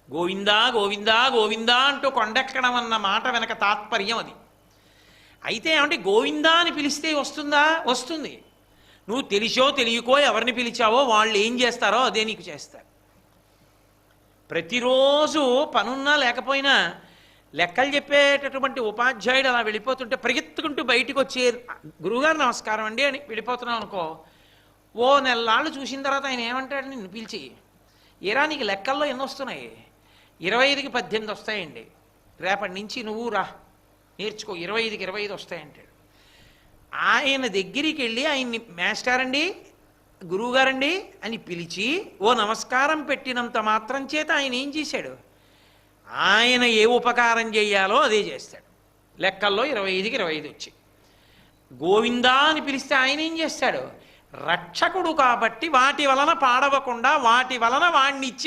గోవిందా గోవిందా గోవిందా అంటూ కొండెక్కడం అన్న మాట వెనక తాత్పర్యం అది. అయితే ఏమంటే గోవిందా అని పిలిస్తే వస్తుందా? వస్తుంది. నువ్వు తెలిసో తెలియకో ఎవరిని పిలిచావో వాళ్ళు ఏం చేస్తారో అదే నీకు చేస్తారు. ప్రతిరోజు పనున్నా లేకపోయినా లెక్కలు చెప్పేటటువంటి ఉపాధ్యాయుడు అలా వెళ్ళిపోతుంటే పరిగెత్తుకుంటూ బయటకు వచ్చే గురువుగారు నమస్కారం అండి అని వెళ్ళిపోతున్నావు అనుకో, ఓ నెలలాళ్ళు చూసిన తర్వాత ఆయన ఏమంటాడు నిన్ను పిలిచి, ఏరా నీకు లెక్కల్లో ఎన్ని వస్తున్నాయి? 25కి 18 వస్తాయండి, రేపటి నుంచి నువ్వు రా నేర్చుకో, 25కి 25 వస్తాయంటాడు. ఆయన దగ్గరికి వెళ్ళి ఆయన్ని మాస్టర్ అండి గురువుగారండి అని పిలిచి ఓ నమస్కారం పెట్టినంత మాత్రం చేత ఆయన ఏం చేశాడు? ఆయన ఏ ఉపకారం చేయాలో అదే చేస్తాడు. లెక్కల్లో 25కి 25 వచ్చి గోవిందా అని పిలిస్తే ఆయన ఏం చేస్తాడు? రక్షకుడు కాబట్టి వాటి వలన పాడవకుండా వాటి వలన వాణ్ణిచ్చి